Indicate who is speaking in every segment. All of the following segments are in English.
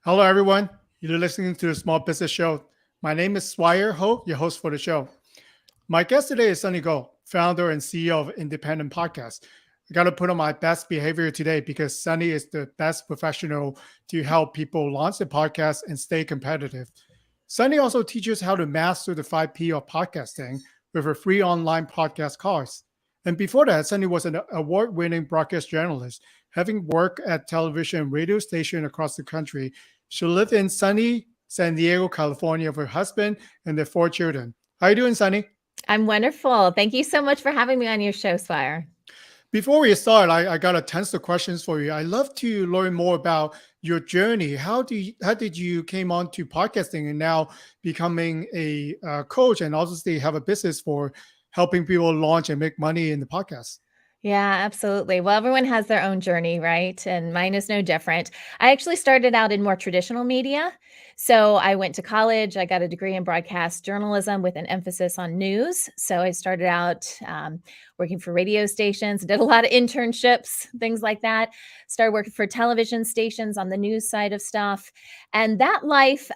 Speaker 1: Hello, everyone. You're listening to the Small Business Show. My name is Swire Ho, your host for the show. My guest today is Sunny Gault, founder and CEO of Independent Podcast. I got to put on my best behavior today because Sunny is the best professional to help people launch a podcast and stay competitive. Sunny also teaches how to master the 5P of podcasting with a free online podcast course. And before that, Sunny was an award winning broadcast journalist, having worked at television and radio stations across the country. She lived in sunny San Diego, California with her husband and their 4 children. How you doing, Sunny?
Speaker 2: I'm wonderful. Thank you so much for having me on your show, Swire.
Speaker 1: Before we start, I got a tons of questions for you. I love to learn more about your journey. How did you came on to podcasting and now becoming a coach and obviously have a business for helping people launch and make money in the podcast?
Speaker 2: Yeah, absolutely. Well, everyone has their own journey, right? And mine is no different. I actually started out in more traditional media. So I went to college. I got a degree in broadcast journalism with an emphasis on news. So I started out working for radio stations, did a lot of internships, things like that. Started working for television stations on the news side of stuff. And that life,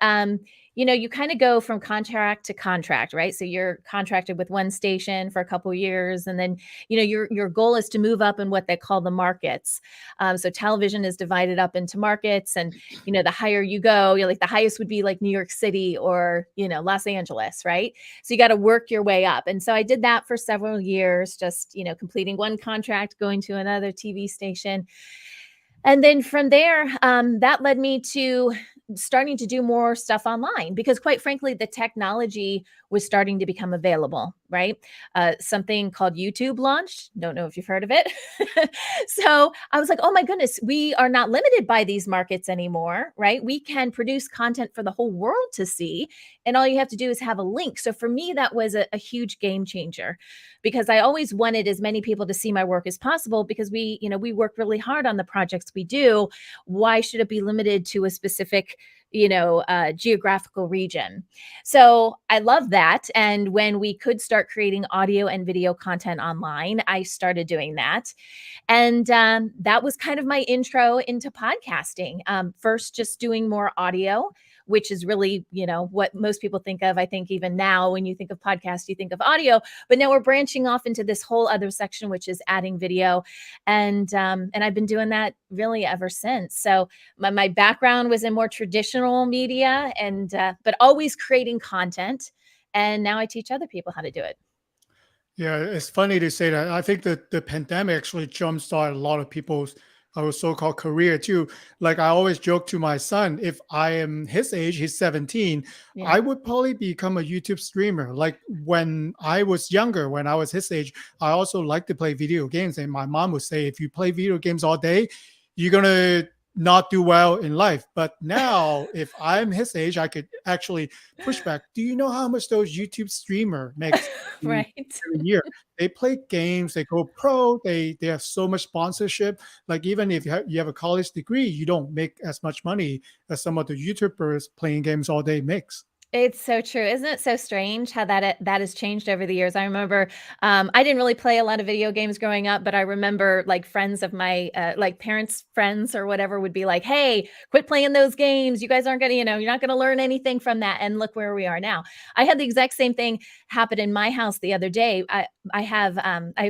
Speaker 2: you kind of go from contract to contract, right? So you're contracted with one station for a couple years, and then your goal is to move up in what they call the markets. So television is divided up into markets, and the higher you go, you're like the highest would be like New York City or Los Angeles, right? So you got to work your way up, and so I did that for several years, just completing one contract, going to another TV station. And then from there, that led me to starting to do more stuff online because, quite frankly, the technology was starting to become available, right? Something called YouTube launched. Don't know if you've heard of it. So I was like, oh my goodness, we are not limited by these markets anymore, right? We can produce content for the whole world to see. And all you have to do is have a link. So for me, that was a huge game changer because I always wanted as many people to see my work as possible because we work really hard on the projects we do. Why should it be limited to a specific geographical region? So I love that. And when we could start creating audio and video content online, I started doing that. And that was kind of my intro into podcasting. First, just doing more audio, which is really, what most people think of. I think even now, when you think of podcast, you think of audio. But now we're branching off into this whole other section, which is adding video, and I've been doing that really ever since. So my background was in more traditional media, and but always creating content. And now I teach other people how to do it.
Speaker 1: Yeah, it's funny to say that. I think that the pandemic actually jumpstarted a lot of people's our so-called career too. Like I always joke to my son, if I am his age, he's 17,
Speaker 2: Yeah.
Speaker 1: I would probably become a YouTube streamer. Like when I was younger, when I was his age, I also like to play video games. And my mom would say, if you play video games all day, you're gonna not do well in life. But now, if I'm his age, I could actually push back. Do you know how much those YouTube streamer makes
Speaker 2: Right.
Speaker 1: every year? They play games, they go pro, they have so much sponsorship. Like even if you have a college degree, you don't make as much money as some of the YouTubers playing games all day makes.
Speaker 2: It's so true. Isn't it so strange how that has changed over the years? I remember I didn't really play a lot of video games growing up, but I remember like friends of my like parents' friends or whatever would be like, "Hey, quit playing those games. You guys aren't gonna, you're not gonna learn anything from that." And look where we are now. I had the exact same thing happen in my house the other day. I have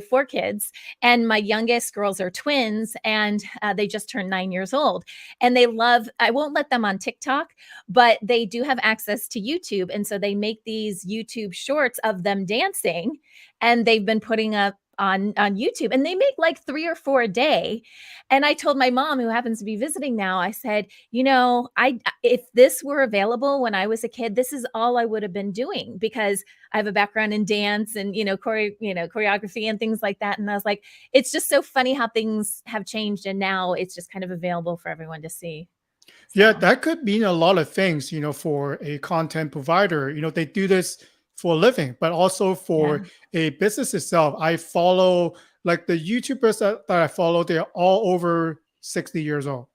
Speaker 2: 4 kids, and my youngest girls are twins, and they just turned 9 years old, and they love. I won't let them on TikTok, but they do have access to YouTube. And so they make these YouTube shorts of them dancing, and they've been putting up on YouTube, and they make like 3 or 4 a day. And I told my mom, who happens to be visiting now, I said, I if this were available when I was a kid, this is all I would have been doing because I have a background in dance and choreography and things like that. And I was like, it's just so funny how things have changed, and now it's just kind of available for everyone to see.
Speaker 1: Yeah,
Speaker 2: So
Speaker 1: that could mean a lot of things, for a content provider. They do this for a living, but also
Speaker 2: yeah.
Speaker 1: for a business itself. I follow like the YouTubers that I follow, they're all over 60 years old.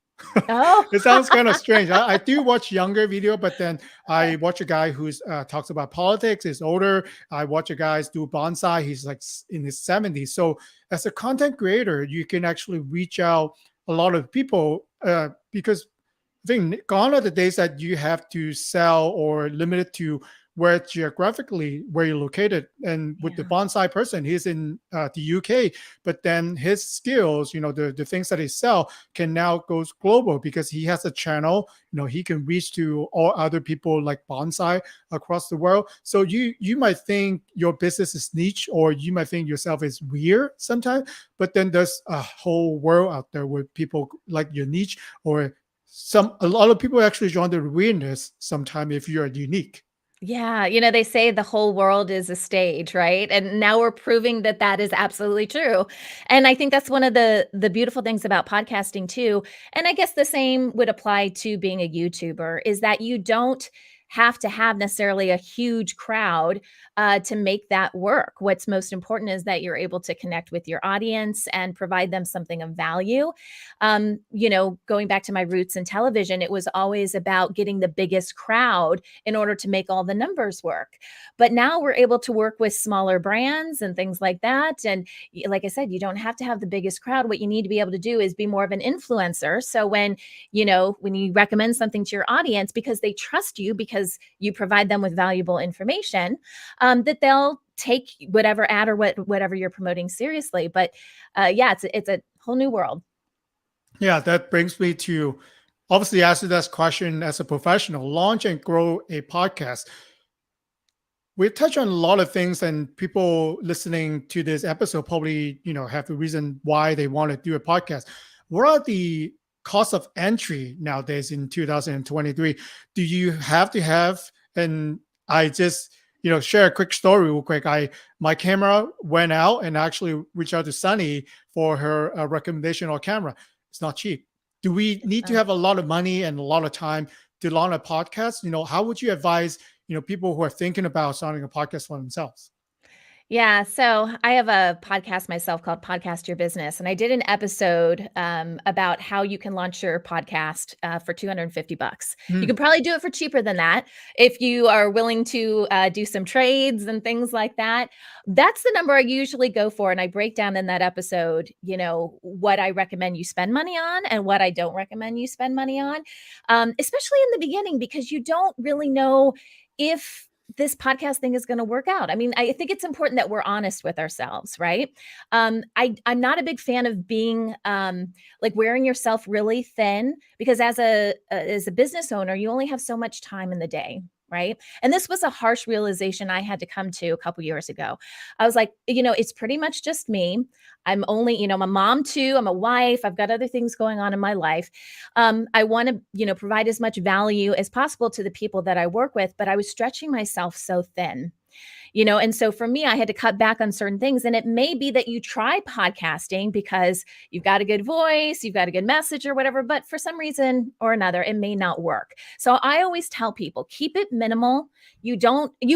Speaker 2: Oh.
Speaker 1: It sounds kind of strange. I do watch younger video, but then I watch a guy who's talks about politics, is older. I watch a guy do bonsai. He's like in his 70s. So as a content creator, you can actually reach out a lot of people because I think gone are the days that you have to sell or limit it to where geographically where you're located. And with the
Speaker 2: Yeah.
Speaker 1: bonsai person, he's in the UK, but then his skills, the things that he sell can now goes global because he has a channel. He can reach to all other people like bonsai across the world. So you might think your business is niche, or you might think yourself is weird sometimes, but then there's a whole world out there where people like your niche, or a lot of people actually join the weirdness sometime if you're unique.
Speaker 2: Yeah, they say the whole world is a stage, right? And now we're proving that that is absolutely true. And I think that's one of the beautiful things about podcasting too. And I guess the same would apply to being a YouTuber, is that you don't have to have necessarily a huge crowd to make that work. What's most important is that you're able to connect with your audience and provide them something of value. Going back to my roots in television, it was always about getting the biggest crowd in order to make all the numbers work. But now we're able to work with smaller brands and things like that. And like I said, you don't have to have the biggest crowd. What you need to be able to do is be more of an influencer. So when you recommend something to your audience because they trust you, because you provide them with valuable information, that they'll take whatever ad or whatever you're promoting seriously. But yeah, it's a whole new world.
Speaker 1: Yeah, that brings me to obviously ask you this question as a professional: launch and grow a podcast. We've touched on a lot of things, and people listening to this episode probably, have a reason why they want to do a podcast. What are the costs of entry nowadays in 2023? Do you have to have, and I just, share a quick story real quick. My camera went out and actually reached out to Sunny for her recommendation on camera. It's not cheap. Do we need to have a lot of money and a lot of time to launch a podcast? How would you advise people who are thinking about starting a podcast for themselves?
Speaker 2: Yeah, so I have a podcast myself called Podcast Your Business, and I did an episode about how you can launch your podcast for $250. You
Speaker 1: Hmm.
Speaker 2: can probably do it for cheaper than that if you are willing to do some trades and things like that. That's the number I usually go for, and I break down in that episode, what I recommend you spend money on and what I don't recommend you spend money on, especially in the beginning, because you don't really know if this podcast thing is going to work out. I mean, I think it's important that we're honest with ourselves, right? I'm not a big fan of being like wearing yourself really thin, because as a business owner, you only have so much time in the day. Right. And this was a harsh realization I had to come to a couple years ago. I was like, it's pretty much just me. I'm only, I'm a mom too. I'm a wife. I've got other things going on in my life. I want to, provide as much value as possible to the people that I work with, but I was stretching myself so thin. And so for me, I had to cut back on certain things. And it may be that you try podcasting because you've got a good voice, you've got a good message or whatever, but for some reason or another, it may not work. So I always tell people, keep it minimal. You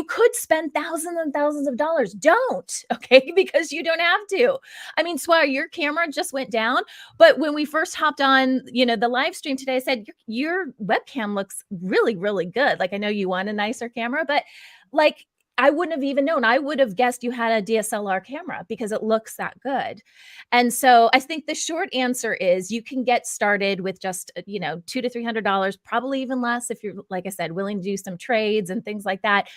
Speaker 2: could spend thousands and thousands of dollars. Don't, okay? Because you don't have to. I mean, Swire, your camera just went down, but when we first hopped on, the live stream today, I said, your webcam looks really, really good. Like, I know you want a nicer camera, but like, I wouldn't have even known. I would have guessed you had a DSLR camera because it looks that good. And so I think the short answer is you can get started with just, $200 to $300, probably even less if you're, like I said, willing to do some trades and things like that.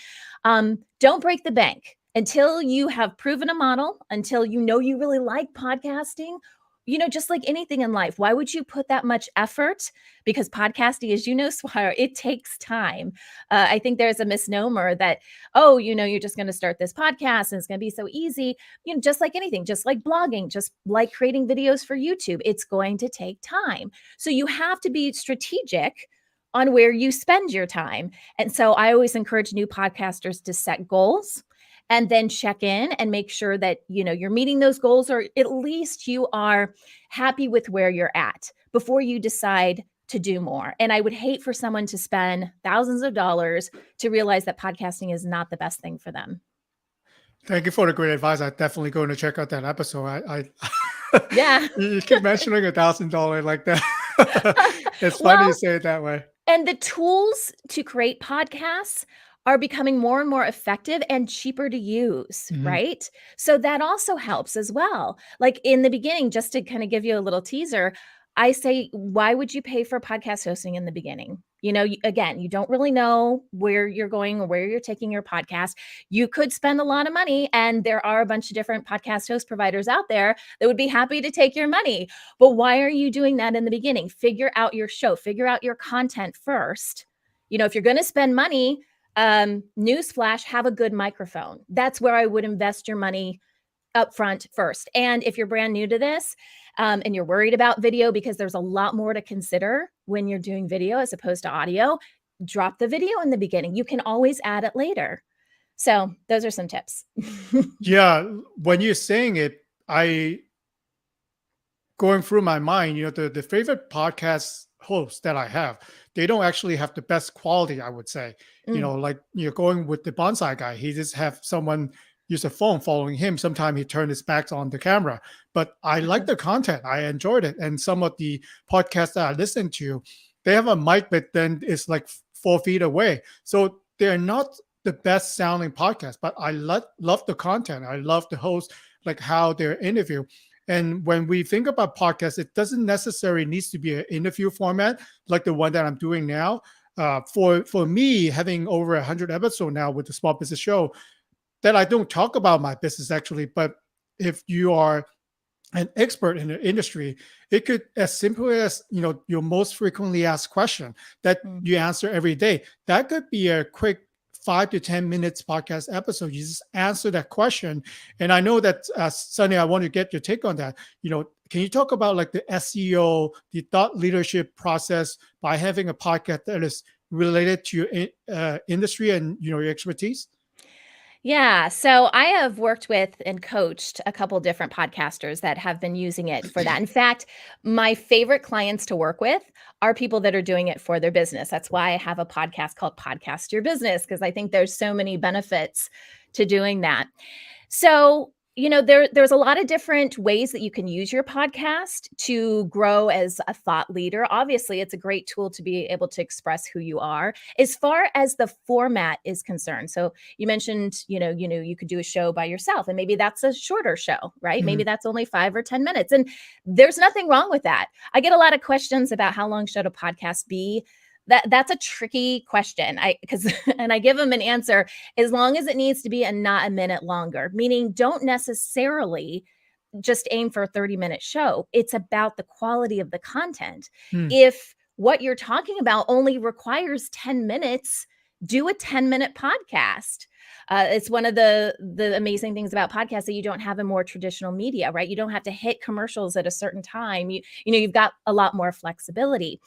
Speaker 2: Don't break the bank until you have proven a model, until you really like podcasting. Just like anything in life, why would you put that much effort? Because podcasting, as you know, Swire, it takes time. I think there's a misnomer that, oh, you're just going to start this podcast and it's going to be so easy. Just like anything, just like blogging, just like creating videos for YouTube, it's going to take time. So you have to be strategic on where you spend your time. And so I always encourage new podcasters to set goals and then check in and make sure that you're meeting those goals, or at least you are happy with where you're at before you decide to do more. And I would hate for someone to spend thousands of dollars to realize that podcasting is not the best thing for them.
Speaker 1: Thank you for the great advice. I'm definitely going to check out that episode. I
Speaker 2: Yeah.
Speaker 1: you keep mentioning $1,000 like that. It's funny you
Speaker 2: Well,
Speaker 1: say it that way.
Speaker 2: and the tools to create podcasts are becoming more and more effective and cheaper to use,
Speaker 1: Mhm.
Speaker 2: right? So that also helps as well. Like in the beginning, just to kind of give you a little teaser, I say, why would you pay for podcast hosting in the beginning? Again, you don't really know where you're going or where you're taking your podcast. You could spend a lot of money, and there are a bunch of different podcast host providers out there that would be happy to take your money. But why are you doing that in the beginning? Figure out your show, figure out your content first. If you're going to spend money, newsflash, have a good microphone. That's where I would invest your money upfront first. And if you're brand new to this, and you're worried about video, because there's a lot more to consider when you're doing video as opposed to audio, drop the video in the beginning. You can always add it later. So those are some tips.
Speaker 1: Yeah, when you're saying it, going through my mind, the favorite podcast hosts that I have, they don't actually have the best quality, I would say. Like you're going with the bonsai guy, he just have someone use a phone following him. Sometimes he turned his back on the camera, but I like the content. I enjoyed it. And some of the podcasts that I listen to, they have a mic, but then it's like 4 feet away. So they're not the best sounding podcast, but I love the content. I love the host, like how they're interview. And when we think about podcasts, it doesn't necessarily needs to be an interview format like the one that I'm doing now. For me, having over 100 episodes now with the Small Business Show, that I don't talk about my business actually, but if you are an expert in the industry, it could as simple as your most frequently asked question that you answer every day. That could be a quick 5 to 10 minutes podcast episode. You just answer that question. And I know that Sunny, I want to get your take on that. Can you talk about like the SEO, the thought leadership process by having a podcast that is related to your industry and your expertise?
Speaker 2: Yeah. So I have worked with and coached a couple different podcasters that have been using it for that. In fact, my favorite clients to work with are people that are doing it for their business. That's why I have a podcast called Podcast Your Business, because I think there's so many benefits to doing that. So, there's a lot of different ways that you can use your podcast to grow as a thought leader. Obviously, it's a great tool to be able to express who you are. As far as the format is concerned, so you mentioned, you could do a show by yourself, and maybe that's a shorter show, right? Maybe that's only 5 or 10 minutes, and there's nothing wrong with that. I get a lot of questions about how long should a podcast be. That's a tricky question. And I give them an answer as long as it needs to be and not a minute longer, meaning don't necessarily just aim for a 30-minute show. It's about the quality of the content. If what you're talking about only requires 10 minutes, do a 10-minute podcast. It's one of the amazing things about podcasts that you don't have in more traditional media, right? You don't have to hit commercials at a certain time. You've got a lot more flexibility.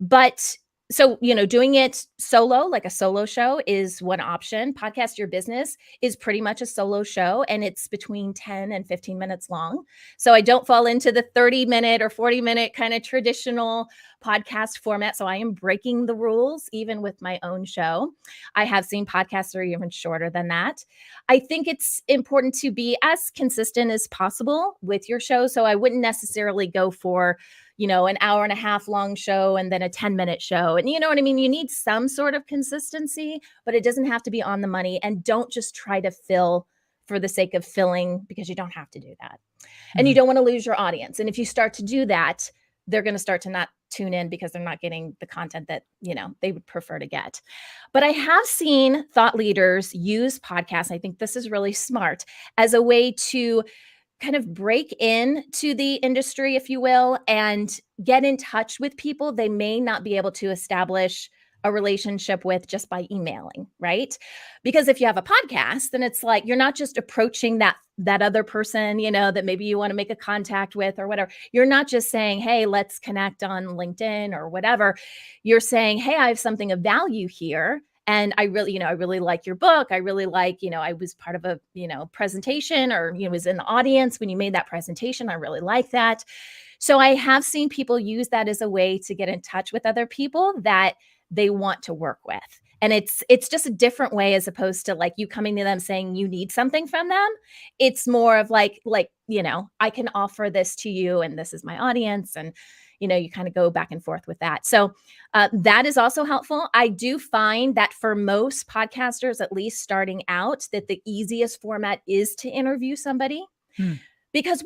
Speaker 2: But so, doing it solo, like a solo show, is one option. Podcast Your Business is pretty much a solo show, and it's between 10 and 15 minutes long. So I don't fall into the 30-minute or 40-minute kind of traditional podcast format. So I am breaking the rules even with my own show. I have seen podcasts that are even shorter than that. I think it's important to be as consistent as possible with your show. So I wouldn't necessarily go for an hour and a half long show and then a 10-minute show. And you know what I mean? You need some sort of consistency, but it doesn't have to be on the money. And don't just try to fill for the sake of filling, because you don't have to do that. And you don't want to lose your audience. And if you start to do that, they're going to start to not tune in because they're not getting the content that, they would prefer to get. But I have seen thought leaders use podcasts. I think this is really smart as a way to kind of break into the industry, if you will, and get in touch with people they may not be able to establish a relationship with just by emailing, right? Because if you have a podcast, then it's like you're not just approaching that other person, that maybe you want to make a contact with or whatever. You're not just saying, hey, let's connect on LinkedIn or whatever. You're saying, hey, I have something of value here. And I really like your book. I really like, I was part of a, presentation, or, was in the audience when you made that presentation. I really like that. So I have seen people use that as a way to get in touch with other people that they want to work with. And it's just a different way, as opposed to like you coming to them saying you need something from them. It's more of like, I can offer this to you, and this is my audience. And you kind of go back and forth with that. So that is also helpful. I do find that for most podcasters, at least starting out, that the easiest format is to interview somebody, because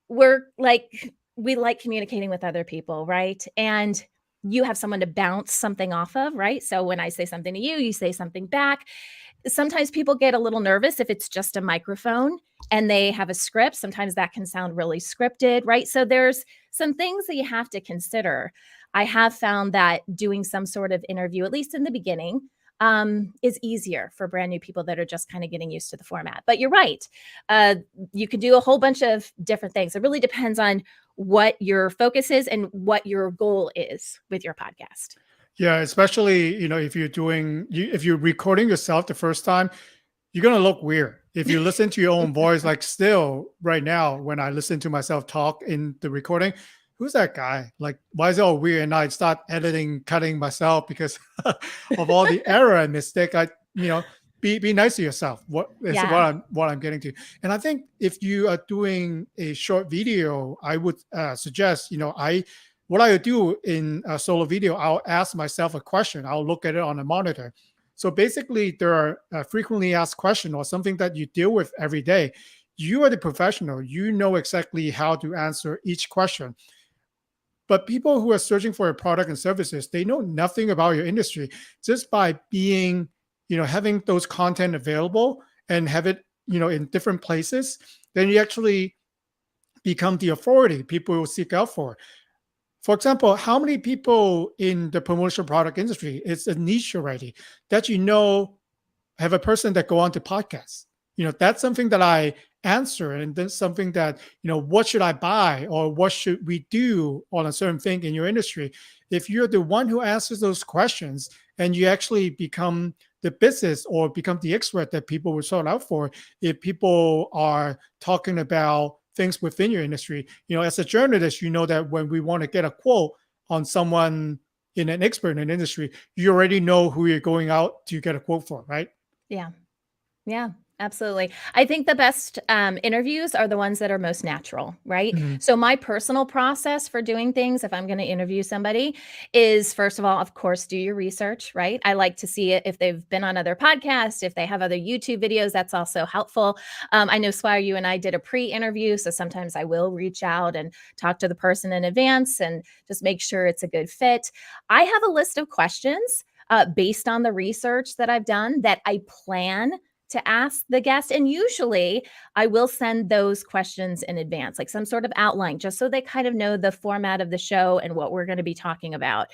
Speaker 2: we're like we like communicating with other people, right? And you have someone to bounce something off of, right? So when I say something to you, you say something back. Sometimes people get a little nervous if it's just a microphone and they have a script. Sometimes that can sound really scripted, right? So there's some things that you have to consider. I have found that doing some sort of interview, at least in the beginning, is easier for brand new people that are just kind of getting used to the format. But you're right. Uh, you can do a whole bunch of different things. It really depends on what your focus is and what your goal is with your podcast.
Speaker 1: Yeah, especially, if if you're recording yourself the first time, you're gonna look weird. If you listen to your own voice, like still right now, when I listen to myself talk in the recording, who's that guy? Like, why is it all weird? And I start editing, cutting myself because of all the error and mistake. Be nice to yourself. What is
Speaker 2: Yeah.
Speaker 1: what I'm getting to. And I think if you are doing a short video, I would suggest, what I would do in a solo video, I'll ask myself a question. I'll look at it on a monitor. So basically, there are frequently asked questions or something that you deal with every day. You are the professional. You know exactly how to answer each question. But people who are searching for a product and services, they know nothing about your industry. Just by being, having those content available and have it, in different places, then you actually become the authority people will seek out for. For example, how many people in the promotional product industry, it's a niche already, that have a person that go on to podcasts? That's something that I answer, and then something that, what should I buy or what should we do on a certain thing in your industry? If you're the one who answers those questions and you actually become the business or become the expert that people will sort out for, if people are talking about things within your industry, as a journalist, you know that when we want to get a quote on someone in an expert in an industry, you already know who you're going out to get a quote for, right?
Speaker 2: Yeah. Yeah, absolutely. I think the best interviews are the ones that are most natural, right?
Speaker 1: Mhm.
Speaker 2: So, my personal process for doing things, if I'm going to interview somebody, is first of all, of course, do your research, right? I like to see it if they've been on other podcasts, if they have other YouTube videos, that's also helpful. I know, Swire, you and I did a pre interview. So, sometimes I will reach out and talk to the person in advance and just make sure it's a good fit. I have a list of questions. Based on the research that I've done, that I plan to ask the guest. And usually I will send those questions in advance, like some sort of outline, just so they kind of know the format of the show and what we're going to be talking about.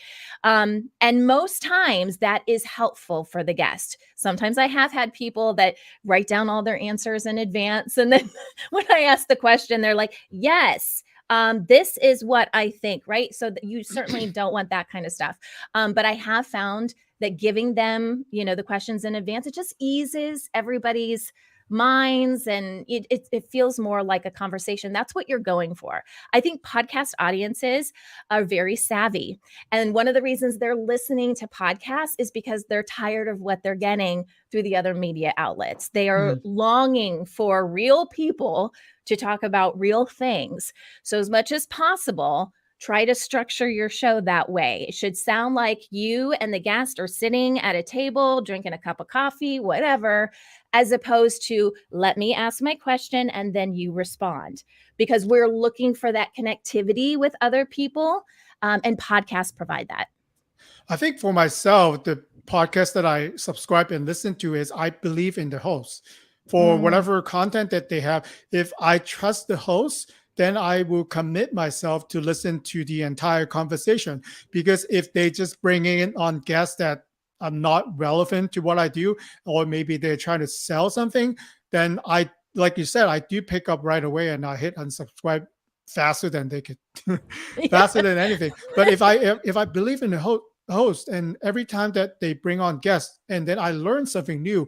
Speaker 2: And most times that is helpful for the guest. Sometimes I have had people that write down all their answers in advance. And then when I ask the question, they're like, yes. This is what I think, right? So that you certainly don't want that kind of stuff. But I have found that giving them, the questions in advance, it just eases everybody's minds, and it feels more like a conversation. That's what you're going for. I think podcast audiences are very savvy. And one of the reasons they're listening to podcasts is because they're tired of what they're getting through the other media outlets. They are
Speaker 1: Mhm.
Speaker 2: longing for real people to talk about real things. So, as much as possible, try to structure your show that way. It should sound like you and the guest are sitting at a table, drinking a cup of coffee, whatever, as opposed to let me ask my question and then you respond, because we're looking for that connectivity with other people. And podcasts provide that.
Speaker 1: I think for myself, the podcast that I subscribe and listen to is I believe in the host for
Speaker 2: Mm,
Speaker 1: whatever content that they have. If I trust the host, then I will commit myself to listen to the entire conversation. Because if they just bring in on guests that are not relevant to what I do, or maybe they're trying to sell something, then like you said, I do pick up right away and I hit unsubscribe faster than they could, faster
Speaker 2: yeah.
Speaker 1: than anything. But if I believe in the host, and every time that they bring on guests and then I learn something new,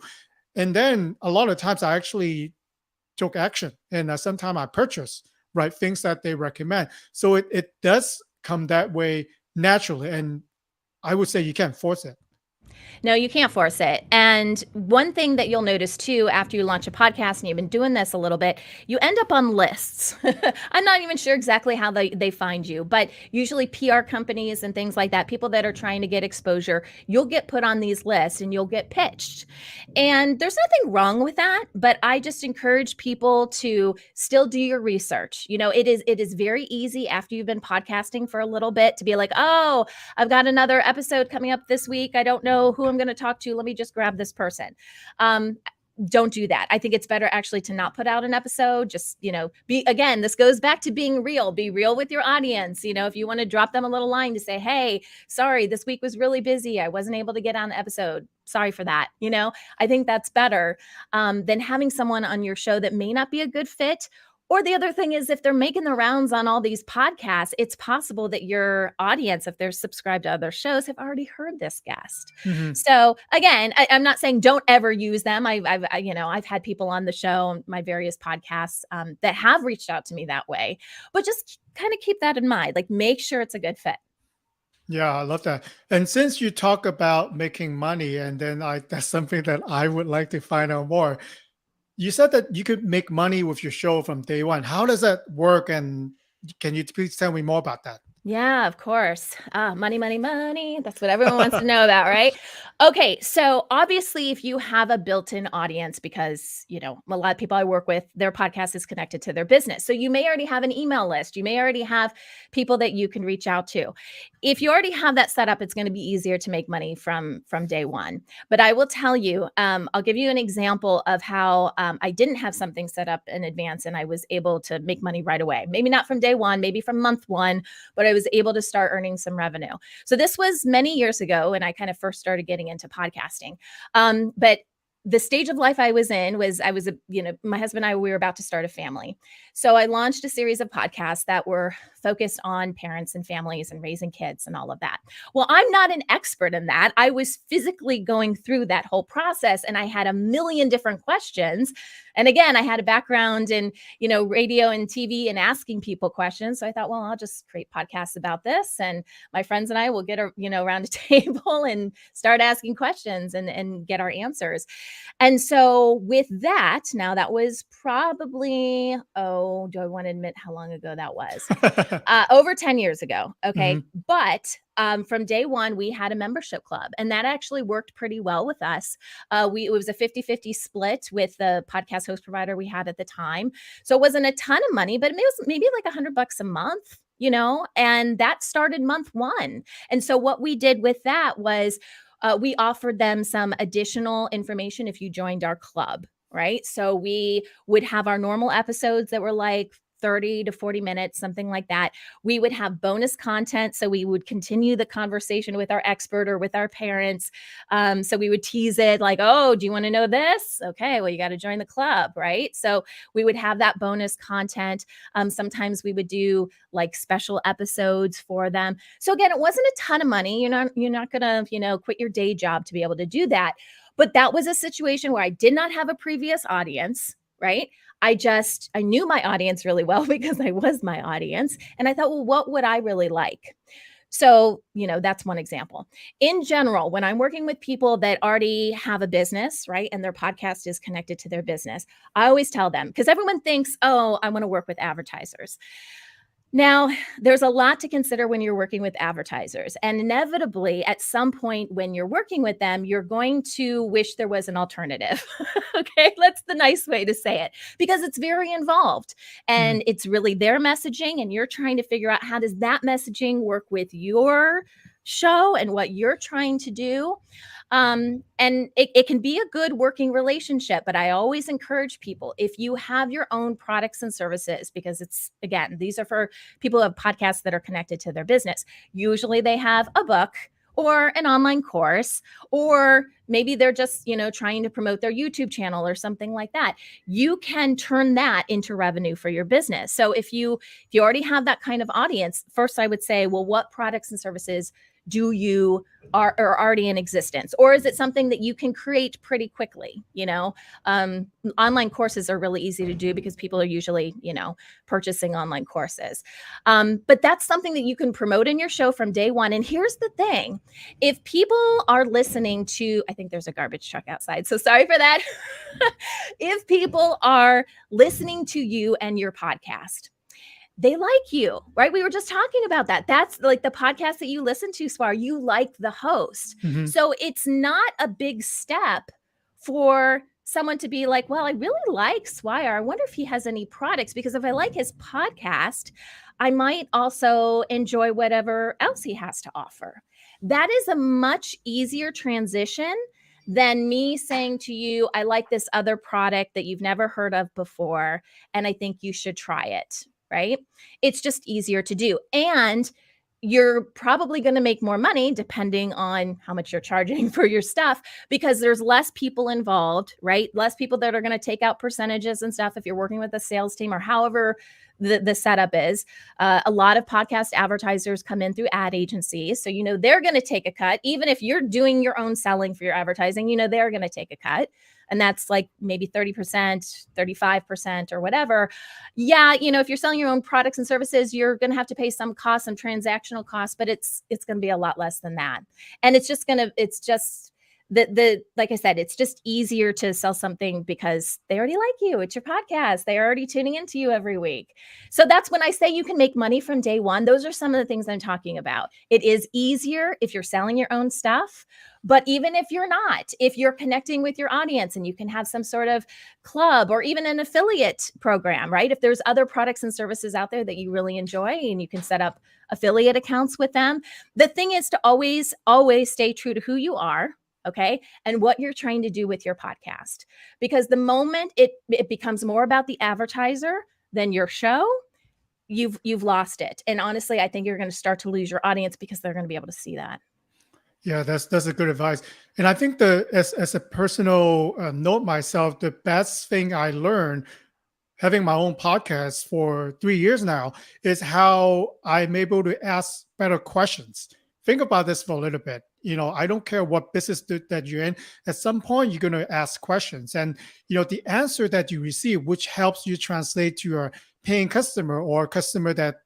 Speaker 1: and then a lot of times I actually took action, and sometimes I purchase, right, things that they recommend. So it does come that way naturally, and I would say you can't force it.
Speaker 2: No, you can't force it. And one thing that you'll notice too, after you launch a podcast and you've been doing this a little bit, you end up on lists. I'm not even sure exactly how they find you, but usually PR companies and things like that, people that are trying to get exposure, you'll get put on these lists and you'll get pitched. And there's nothing wrong with that, but I just encourage people to still do your research. It is very easy after you've been podcasting for a little bit to be like, oh, I've got another episode coming up this week. I don't know who I'm going to talk to. Let me just grab this person. Don't do that. I think it's better actually to not put out an episode. Just, again, this goes back to being real. Be real with your audience. If you want to drop them a little line to say, hey, sorry, this week was really busy. I wasn't able to get on the episode. Sorry for that. I think that's better than having someone on your show that may not be a good fit. Or the other thing is, if they're making the rounds on all these podcasts, it's possible that your audience, if they're subscribed to other shows, have already heard this guest.
Speaker 1: Mhm.
Speaker 2: So again, I'm not saying don't ever use them. I've had people on the show, my various podcasts, that have reached out to me that way. But just kind of keep that in mind. Like, make sure it's a good fit.
Speaker 1: Yeah, I love that. And since you talk about making money, and then that's something that I would like to find out more. You said that you could make money with your show from day one. How does that work? And can you please tell me more about that?
Speaker 2: Yeah, of course. Money, money, money. That's what everyone wants to know about, right? Okay, so obviously, if you have a built-in audience, because a lot of people I work with, their podcast is connected to their business. So you may already have an email list. You may already have people that you can reach out to. If you already have that set up, it's going to be easier to make money from day one. But I will tell you, I'll give you an example of how I didn't have something set up in advance and I was able to make money right away. Maybe not from day one, maybe from month one, but I was able to start earning some revenue. So this was many years ago when I kind of first started getting into podcasting. But the stage of life I was in was my husband and I, we were about to start a family. So I launched a series of podcasts that were focused on parents and families and raising kids and all of that. Well, I'm not an expert in that. I was physically going through that whole process and I had a million different questions. And again, I had a background in, radio and TV and asking people questions. So I thought, well, I'll just create podcasts about this. And my friends and I will get, around a table and start asking questions and get our answers. And so with that, now that was probably, do I want to admit how long ago that was? Over 10 years ago. Okay.
Speaker 1: Mhm.
Speaker 2: But from day one, we had a membership club and that actually worked pretty well with us. It was a 50-50 split with the podcast host provider we had at the time. So it wasn't a ton of money, but it was maybe like $100 a month, and that started month one. And so what we did with that was we offered them some additional information if you joined our club, right? So we would have our normal episodes that were like 30 to 40 minutes, something like that. We would have bonus content. So we would continue the conversation with our expert or with our parents. So we would tease it like, oh, do you want to know this? Okay, well, you got to join the club, right? So we would have that bonus content. Sometimes we would do like special episodes for them. So again, it wasn't a ton of money. You're not gonna, quit your day job to be able to do that. But that was a situation where I did not have a previous audience, right? I knew my audience really well because I was my audience. And I thought, well, what would I really like? So, that's one example. In general, when I'm working with people that already have a business, right, and their podcast is connected to their business, I always tell them, because everyone thinks, oh, I want to work with advertisers. Now, there's a lot to consider when you're working with advertisers. And inevitably, at some point when you're working with them, you're going to wish there was an alternative. Okay, that's the nice way to say it, because it's very involved
Speaker 1: Mhm.
Speaker 2: and it's really their messaging. And you're trying to figure out, how does that messaging work with your show and what you're trying to do? And it can be a good working relationship, but I always encourage people, if you have your own products and services, because these are for people who have podcasts that are connected to their business. Usually they have a book or an online course, or maybe they're just, trying to promote their YouTube channel or something like that. You can turn that into revenue for your business. So if you already have that kind of audience, first I would say, well, what products and services do you are already in existence, or is it something that you can create pretty quickly? Online courses are really easy to do because people are usually purchasing online courses. But that's something that you can promote in your show from day one. And here's the thing: if people are listening to, I think there's a garbage truck outside, so sorry for that. If people are listening to you and your podcast, they like you, right? We were just talking about that. That's like the podcast that you listen to, Swar. You like the host.
Speaker 1: Mhm.
Speaker 2: So it's not a big step for someone to be like, well, I really like Swire. I wonder if he has any products, because if I like his podcast, I might also enjoy whatever else he has to offer. That is a much easier transition than me saying to you, I like this other product that you've never heard of before, and I think you should try it, right? It's just easier to do. And you're probably going to make more money depending on how much you're charging for your stuff, because there's less people involved, right? Less people that are going to take out percentages and stuff if you're working with a sales team or however the setup is. A lot of podcast advertisers come in through ad agencies. So, they're going to take a cut. Even if you're doing your own selling for your advertising, they're going to take a cut. And that's like maybe 30%, 35% or whatever. Yeah, if you're selling your own products and services, you're going to have to pay some costs, some transactional costs, but it's going to be a lot less than that. And it's just like I said, it's just easier to sell something because they already like you. It's your podcast. They're already tuning into you every week. So that's when I say you can make money from day one. Those are some of the things I'm talking about. It is easier if you're selling your own stuff. But even if you're not, if you're connecting with your audience and you can have some sort of club or even an affiliate program, right? If there's other products and services out there that you really enjoy and you can set up affiliate accounts with them. The thing is to always, always stay true to who you are. Okay. And what you're trying to do with your podcast, because the moment it becomes more about the advertiser than your show, you've lost it. And honestly, I think you're going to start to lose your audience because they're going to be able to see that.
Speaker 1: Yeah, that's a good advice. And I think as a personal note myself, the best thing I learned having my own podcast for 3 years now is how I'm able to ask better questions. Think about this for a little bit. I don't care what business that you're in. At some point, you're going to ask questions, and the answer that you receive, which helps you translate to your paying customer or customer that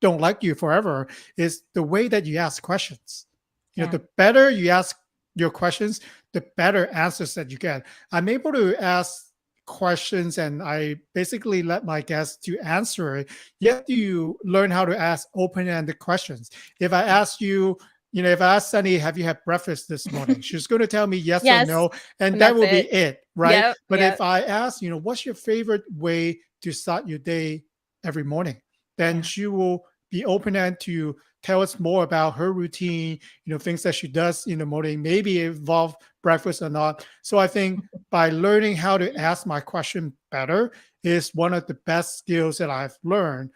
Speaker 1: don't like you forever, is the way that you ask questions.
Speaker 2: Yeah.
Speaker 1: The better you ask your questions, the better answers that you get. I'm able to ask questions and I basically let my guests to answer it. You have to learn how to ask open-ended questions. If I ask you, if I ask Sunny, have you had breakfast this morning? She's going to tell me yes or
Speaker 2: Yes.
Speaker 1: no, and
Speaker 2: And
Speaker 1: that
Speaker 2: that's
Speaker 1: will be
Speaker 2: it.
Speaker 1: it, right?
Speaker 2: Yep.
Speaker 1: But
Speaker 2: Yep.
Speaker 1: if I ask, what's your favorite way to start your day every morning, then
Speaker 2: Yeah.
Speaker 1: she will be open-ended to tell us more about her routine, things that she does in the morning, maybe involve breakfast or not. So I think by learning how to ask my question better is one of the best skills that I've learned,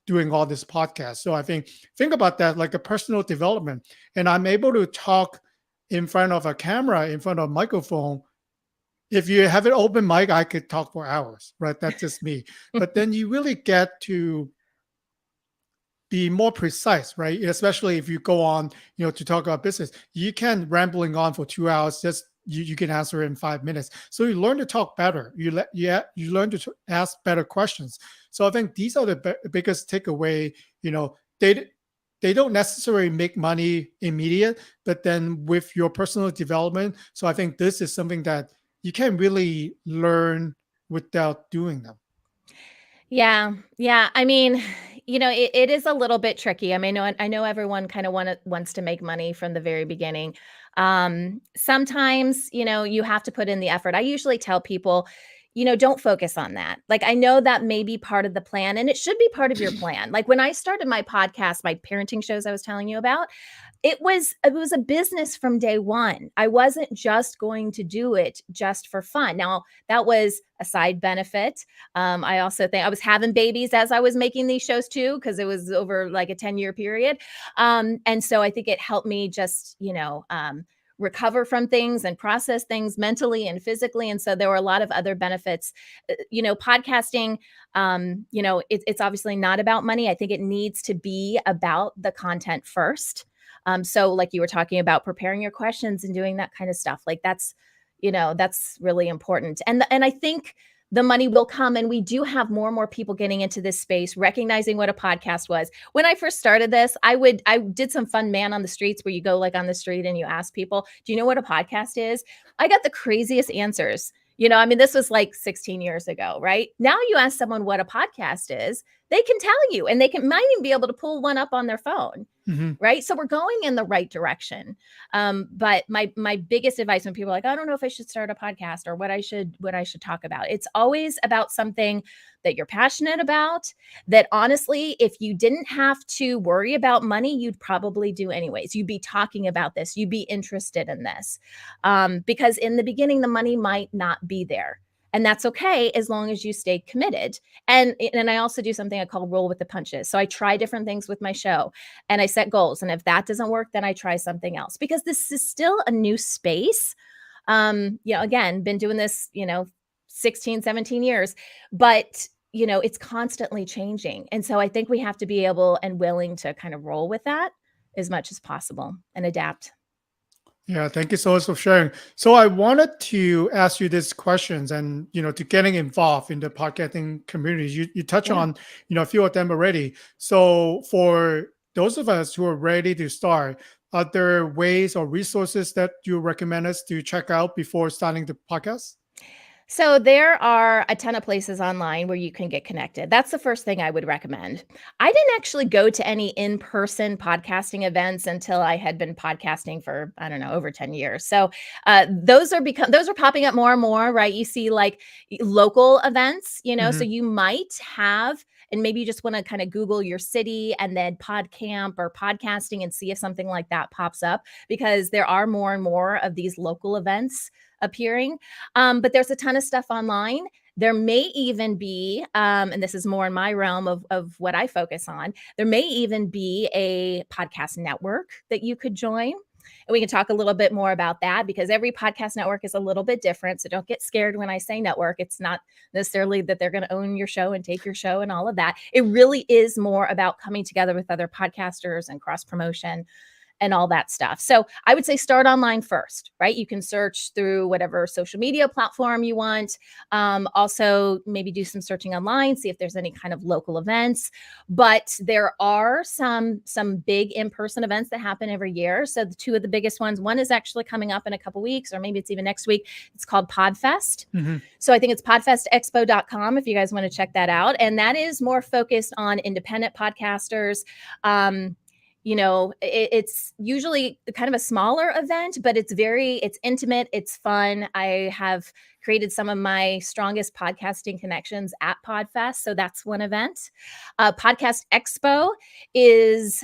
Speaker 1: doing all this podcast. So I think about that like a personal development. And I'm able to talk in front of a camera, in front of a microphone. If you have an open mic, I could talk for hours, right? That's just me. But then you really get to be more precise, right? Especially if you go on, to talk about business, you can rambling on for 2 hours. Just you can answer it in 5 minutes. So you learn to talk better. You learn to ask better questions. So I think these are the biggest takeaway. They don't necessarily make money immediate, but then with your personal development. So I think this is something that you can really learn without doing them.
Speaker 2: Yeah. Yeah. I mean, it is a little bit tricky. I know everyone kind of wants to make money from the very beginning. Sometimes, you have to put in the effort. I usually tell people, don't focus on that. Like, I know that may be part of the plan and it should be part of your plan. Like when I started my podcast, my parenting shows I was telling you about, it was a business from day one. I wasn't just going to do it just for fun. Now, that was a side benefit. I also think I was having babies as I was making these shows too, because it was over like a 10-year period. And so I think it helped me just, recover from things and process things mentally and physically. And so there were a lot of other benefits. Podcasting, it's obviously not about money. I think it needs to be about the content first. So like you were talking about preparing your questions and doing that kind of stuff, like that's really important. And I think the money will come, and we do have more and more people getting into this space, recognizing what a podcast was. When I first started this, I did some fun man on the streets where you go like on the street and you ask people, do you know what a podcast is? I got the craziest answers. I mean, this was like 16 years ago, right? Now you ask someone what a podcast is, they can tell you, and might even be able to pull one up on their phone.
Speaker 1: Mhm.
Speaker 2: Right. So we're going in the right direction. But my biggest advice when people are like, I don't know if I should start a podcast or what I should talk about. It's always about something that you're passionate about, that honestly, if you didn't have to worry about money, you'd probably do anyways. You'd be talking about this, you'd be interested in this. Because in the beginning, the money might not be there. And that's okay as long as you stay committed. And I also do something I call roll with the punches. So I try different things with my show and I set goals. And if that doesn't work, then I try something else, because this is still a new space. Again, been doing this, 16, 17 years, but it's constantly changing. And so I think we have to be able and willing to kind of roll with that as much as possible and adapt.
Speaker 1: Yeah, thank you so much for sharing. So I wanted to ask you these questions, and to getting involved in the podcasting community. You touch
Speaker 2: Yeah.
Speaker 1: on a few of them already. So for those of us who are ready to start, are there ways or resources that you recommend us to check out before starting the podcast?
Speaker 2: So there are a ton of places online where you can get connected. That's the first thing I would recommend. I didn't actually go to any in-person podcasting events until I had been podcasting for, I don't know, over 10 years. So those are popping up more and more, right? You see like local events, so
Speaker 1: Hmm.
Speaker 2: you might have, and maybe you just want to kind of Google your city and then PodCamp or podcasting and see if something like that pops up, because there are more and more of these local events appearing. But there's a ton of stuff online. There may even be, and this is more in my realm of what I focus on, there may even be a podcast network that you could join. And we can talk a little bit more about that, because every podcast network is a little bit different. So don't get scared when I say network. It's not necessarily that they're going to own your show and take your show and all of that. It really is more about coming together with other podcasters and cross promotion and all that stuff. So I would say start online first, right? You can search through whatever social media platform you want. Also, maybe do some searching online, see if there's any kind of local events. But there are some big in-person events that happen every year. So the two of the biggest ones, one is actually coming up in a couple weeks, or maybe it's even next week. It's called PodFest.
Speaker 1: Hmm.
Speaker 2: So I think it's podfestexpo.com if you guys want to check that out. And that is more focused on independent podcasters. It's usually kind of a smaller event, but it's intimate, it's fun. I have created some of my strongest podcasting connections at PodFest. So that's one event. Podcast Expo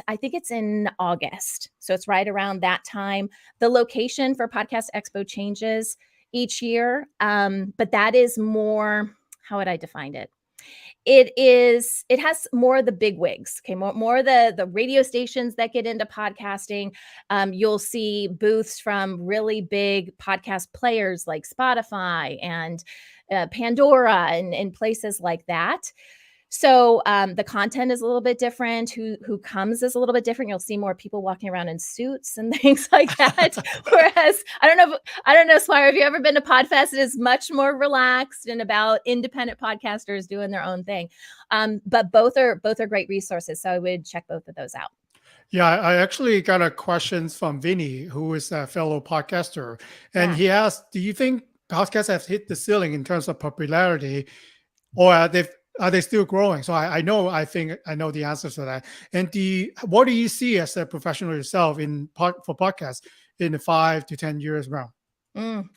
Speaker 2: I think it's in August. So it's right around that time. The location for Podcast Expo changes each year. But that is more, how would I define it? It has more of the big wigs, okay, more of the radio stations that get into podcasting. You'll see booths from really big podcast players like Spotify and Pandora and places like that. So the content is a little bit different. Who comes is a little bit different. You'll see more people walking around in suits and things like that. Whereas I don't know, Swire, have you ever been to Podfest? It is much more relaxed and about independent podcasters doing their own thing. But both are great resources. So I would check both of those out.
Speaker 1: Yeah, I actually got a question from Vinny, who is a fellow podcaster, and
Speaker 2: Yeah.
Speaker 1: he asked, "Do you think podcasts have hit the ceiling in terms of popularity, or are they still growing?" So I think I know the answer to that. And what do you see as a professional yourself for podcasts in the 5 to 10 years around?
Speaker 2: Mm.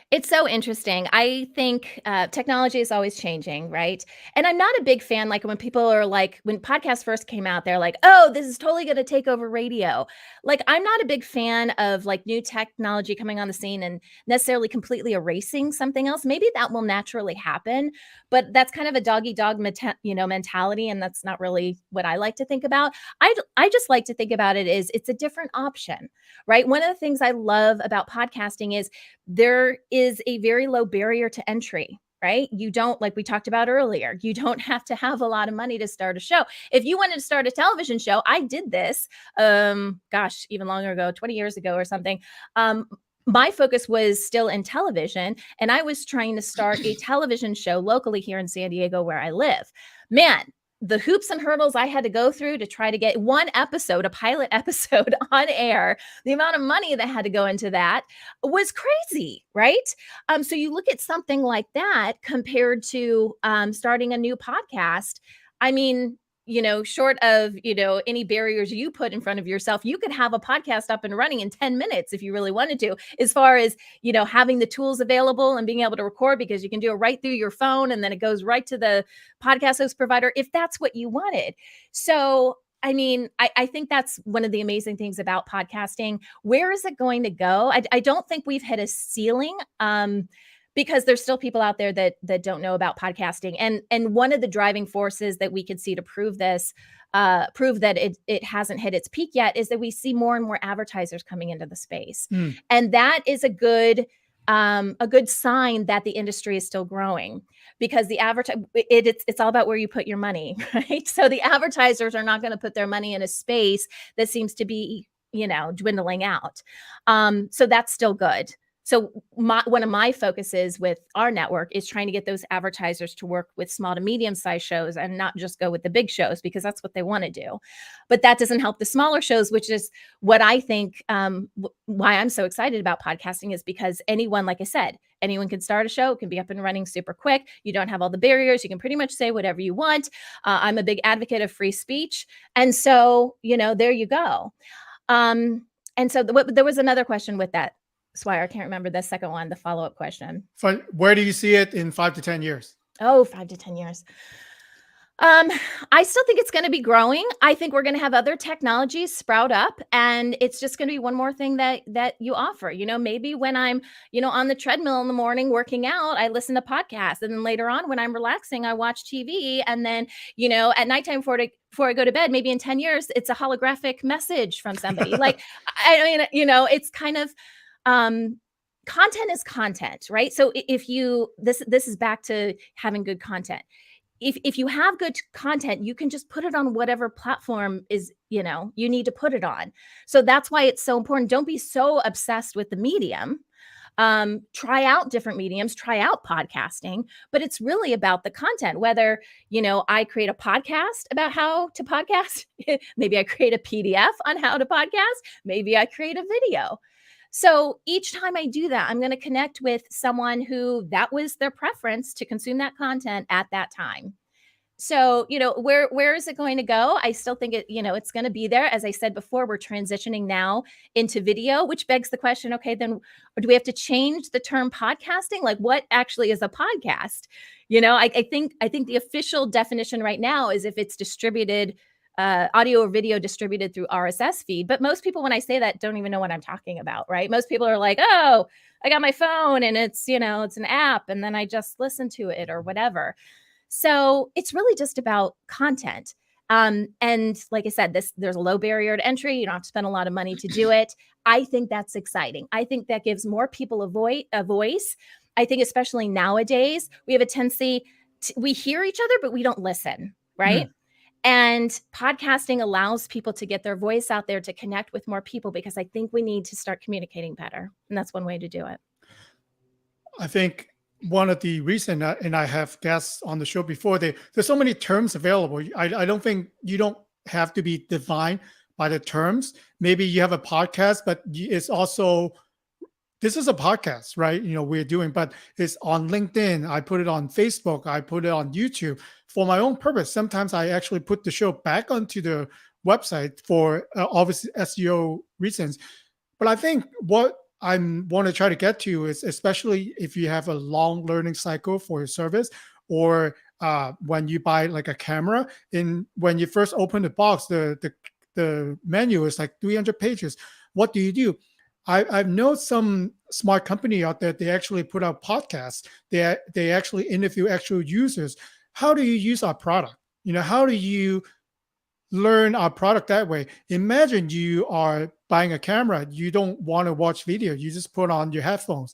Speaker 2: It's so interesting. I think technology is always changing, right? And I'm not a big fan, like when people are like, when podcasts first came out, they're like, oh, this is totally going to take over radio. Like, I'm not a big fan of like new technology coming on the scene and necessarily completely erasing something else. Maybe that will naturally happen, but that's kind of a doggy dog, mentality. And that's not really what I like to think about. I just like to think about it as it's a different option, right? One of the things I love about podcasting is there is a very low barrier to entry. right? You don't, like we talked about earlier, you don't have to have a lot of money to start a show. If you wanted to start a television show, I did this, gosh, even longer ago, 20 years ago or something. My focus was still in television, and I was trying to start a television show locally here in San Diego where I live. Man, the hoops and hurdles I had to go through to try to get one episode, a pilot episode on air, the amount of money that had to go into that was crazy, right? So you look at something like that compared to starting a new podcast. I mean, short of, any barriers you put in front of yourself, you could have a podcast up and running in 10 minutes if you really wanted to, as far as, having the tools available and being able to record, because you can do it right through your phone and then it goes right to the podcast host provider if that's what you wanted. So, I mean, I think that's one of the amazing things about podcasting. Where is it going to go? I don't think we've hit a ceiling. Because there's still people out there that don't know about podcasting. And one of the driving forces that we could see to prove this, prove that it hasn't hit its peak yet, is that we see more and more advertisers coming into the space. And that is a good sign that the industry is still growing, because it's all about where you put your money, right? So the advertisers are not going to put their money in a space that seems to be, dwindling out. So that's still good. So one of my focuses with our network is trying to get those advertisers to work with small to medium-sized shows and not just go with the big shows, because that's what they want to do. But that doesn't help the smaller shows, which is what I think why I'm so excited about podcasting, is because anyone, like I said, anyone can start a show. It can be up and running super quick. You don't have all the barriers. You can pretty much say whatever you want. I'm a big advocate of free speech. And so, there you go. And so there was another question with that, Swire. I can't remember the second one, the follow-up question.
Speaker 1: Where do you see it in 5 to 10 years?
Speaker 2: Oh, 5 to 10 years. I still think it's going to be growing. I think we're going to have other technologies sprout up, and it's just going to be one more thing that you offer. Maybe when I'm, on the treadmill in the morning working out, I listen to podcasts, and then later on when I'm relaxing, I watch TV, and then, at nighttime before I go to bed, maybe in 10 years, it's a holographic message from somebody. Like, I mean, it's kind of, content is content, right? So if this is back to having good content. If you have good content, you can just put it on whatever platform is, you need to put it on. So that's why it's so important. Don't be so obsessed with the medium. Try out different mediums, try out podcasting, but it's really about the content. Whether, I create a podcast about how to podcast, maybe I create a PDF on how to podcast, maybe I create a video. So each time I do that, I'm going to connect with someone who that was their preference to consume that content at that time. So, where is it going to go? I still think it's going to be there. As I said before, we're transitioning now into video, which begs the question, okay, then do we have to change the term podcasting? Like, what actually is a podcast? I think the official definition right now is if it's distributed, audio or video distributed through RSS feed. But most people, when I say that, don't even know what I'm talking about, right? Most people are like, oh, I got my phone and it's, it's an app, and then I just listen to it or whatever. So it's really just about content. And like I said, there's a low barrier to entry. You don't have to spend a lot of money to do it. I think that's exciting. I think that gives more people a voice. I think especially nowadays, we have a tendency we hear each other, but we don't listen, right? And podcasting allows people to get their voice out there, to connect with more people, because I think we need to start communicating better. And that's one way to do it.
Speaker 1: I think one of the reasons, and I have guests on the show before, there's so many terms available. I don't think you don't have to be defined by the terms. Maybe you have a podcast, but it's also, this is a podcast, right? We're doing, but it's on LinkedIn. I put it on Facebook. I put it on YouTube for my own purpose. Sometimes I actually put the show back onto the website for obviously SEO reasons. But I think what I want to try to get to is, especially if you have a long learning cycle for your service, or when you buy like a camera, when you first open the box, the menu is like 300 pages. What do you do? I've known some smart company out there. They actually put out podcasts. They actually interview actual users. How do you use our product? How do you learn our product that way? Imagine you are buying a camera. You don't want to watch video. You just put on your headphones.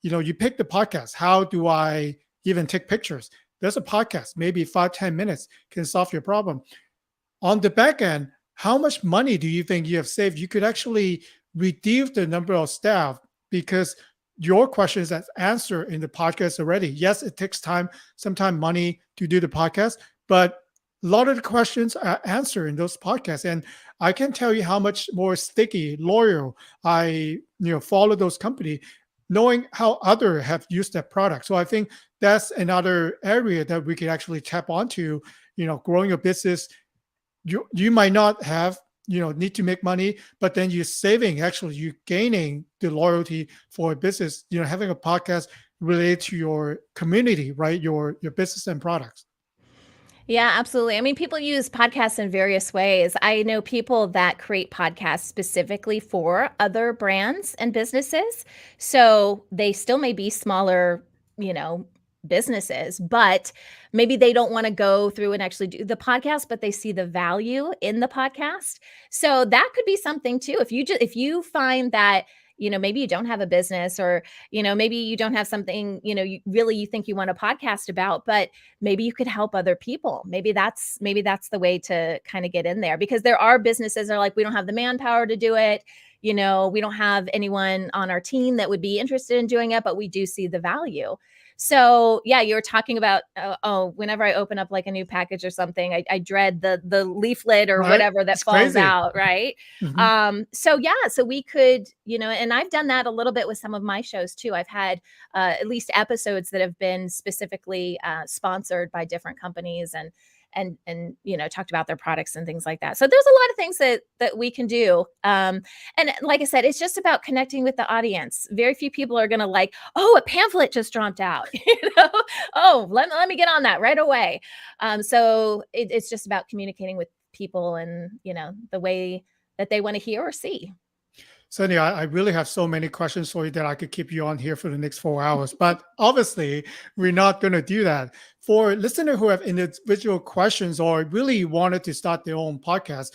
Speaker 1: You pick the podcast. How do I even take pictures. There's a podcast, maybe 5-10 minutes can solve your problem. On the back end, how much money do you think you have saved? You could actually reduce the number of staff because your questions are answered in the podcast already. Yes, it takes time, sometimes money to do the podcast, but a lot of the questions are answered in those podcasts. And I can tell you how much more sticky, loyal I follow those companies, knowing how other have used that product. So I think that's another area that we can actually tap onto, growing a business. You might not have need to make money, but then you're saving, actually you're gaining the loyalty for a business, having a podcast related to your community, right? Your business and products.
Speaker 2: Yeah, absolutely. I mean, people use podcasts in various ways. I know people that create podcasts specifically for other brands and businesses. So they still may be smaller, you know, businesses, but maybe they don't want to go through and actually do the podcast, but they see the value in the podcast. So that could be something too. If you find that maybe you don't have a business, or maybe you don't have something you think you want a podcast about, but maybe you could help other people. Maybe that's the way to kind of get in there, because there are businesses that are like, we don't have the manpower to do it. We don't have anyone on our team that would be interested in doing it, but we do see the value. So yeah, you were talking about, whenever I open up like a new package or something, I dread the leaflet or
Speaker 1: Right,
Speaker 2: whatever that
Speaker 1: it's
Speaker 2: falls
Speaker 1: crazy.
Speaker 2: out. Right.
Speaker 1: Mhm.
Speaker 2: So yeah, so we could, and I've done that a little bit with some of my shows too. I've had at least episodes that have been specifically sponsored by different companies, and talked about their products and things like that. So there's a lot of things that we can do. And like I said, it's just about connecting with the audience. Very few people are gonna like, oh, a pamphlet just dropped out. Oh, let me get on that right away. So it's just about communicating with people, and the way that they want to hear or see.
Speaker 1: Sunny, I really have so many questions for you that I could keep you on here for the next 4 hours, but obviously we're not going to do that. For listeners who have individual questions or really wanted to start their own podcast,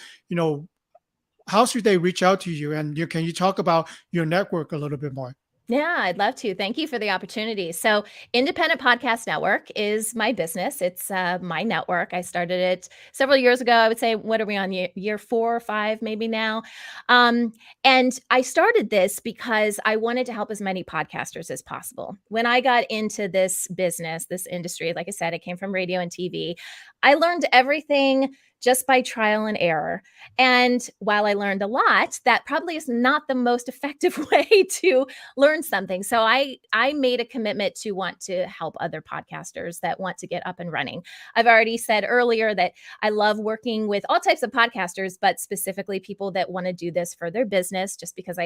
Speaker 1: how should they reach out to you? And can you talk about your network a little bit more?
Speaker 2: Yeah, I'd love to. Thank you for the opportunity. So, Independent Podcast Network is my business. It's my network. I started it several years ago. I would say, what are we on, year 4 or 5, maybe now? Um, and I started this because I wanted to help as many podcasters as possible. When I got into this business, this industry, like I said, I came from radio and TV. I learned everything just by trial and error. And while I learned a lot, that probably is not the most effective way to learn something. So I made a commitment to want to help other podcasters that want to get up and running. I've already said earlier that I love working with all types of podcasters, but specifically people that want to do this for their business, just because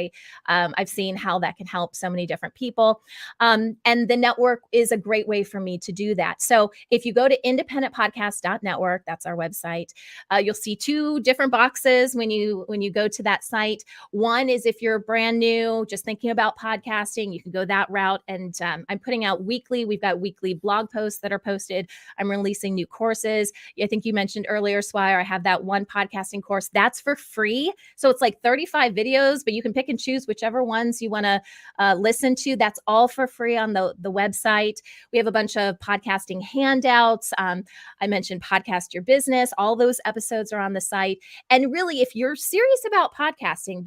Speaker 2: I've seen how that can help so many different people. And the network is a great way for me to do that. So if you go to independentpodcast.network, that's our website, you'll see 2 different boxes when you go to that site. One is if you're brand new, just thinking about podcasting, you can go that route. And I'm putting out weekly. We've got weekly blog posts that are posted. I'm releasing new courses. I think you mentioned earlier, Swire, I have that one podcasting course that's for free. So it's like 35 videos, but you can pick and choose whichever ones you want to listen to. That's all for free on the website. We have a bunch of podcasting handouts. I mentioned Podcast Your Business. All those episodes are on the site. And really, if you're serious about podcasting,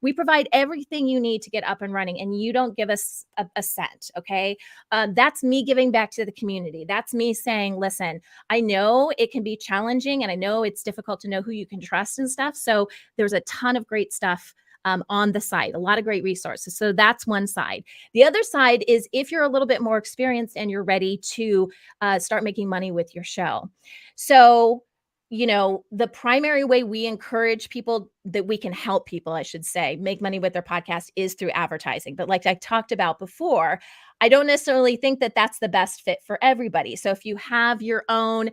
Speaker 2: we provide everything you need to get up and running, and you don't give us a cent. Okay. That's me giving back to the community. That's me saying, listen, I know it can be challenging, and I know it's difficult to know who you can trust and stuff. So there's a ton of great stuff on the site, a lot of great resources. So that's one side. The other side is if you're a little bit more experienced and you're ready to start making money with your show. So, the primary way we encourage people, that we can help people, I should say, make money with their podcast is through advertising. But like I talked about before, I don't necessarily think that that's the best fit for everybody. So if you have your own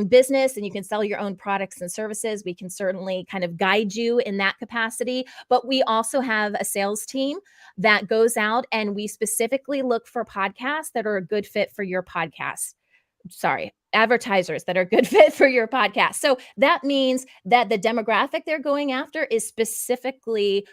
Speaker 2: business and you can sell your own products and services, we can certainly kind of guide you in that capacity. But we also have a sales team that goes out, and we specifically look for podcasts that are a good fit for your podcast. Advertisers that are good fit for your podcast. So that means that the demographic they're going after is specifically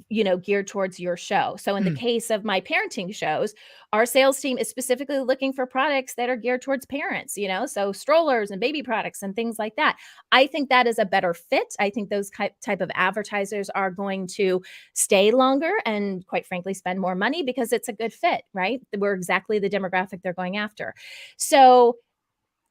Speaker 2: geared towards your show. So in the
Speaker 1: Mm.
Speaker 2: case of my parenting shows, our sales team is specifically looking for products that are geared towards parents, so strollers and baby products and things like that. I think that is a better fit. I think those type of advertisers are going to stay longer and, quite frankly, spend more money because it's a good fit, right? We're exactly the demographic they're going after. So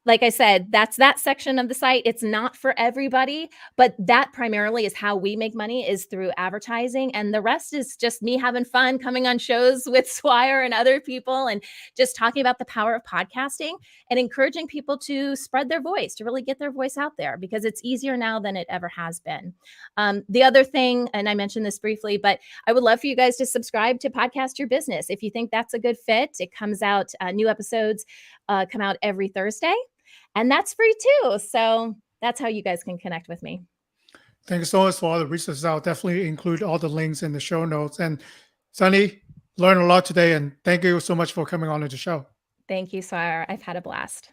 Speaker 2: like I said, that's that section of the site. It's not for everybody, but that primarily is how we make money, is through advertising. And the rest is just me having fun coming on shows with Swire and other people and just talking about the power of podcasting and encouraging people to spread their voice, to really get their voice out there, because it's easier now than it ever has been. The other thing, and I mentioned this briefly, but I would love for you guys to subscribe to Podcast Your Business. If you think that's a good fit, it comes out, new episodes come out every Thursday. And that's free too. So that's how you guys can connect with me.
Speaker 1: Thank you so much for all the resources. I'll definitely include all the links in the show notes. And Sunny, learned a lot today. And thank you so much for coming on to the show.
Speaker 2: Thank you, Swire. I've had a blast.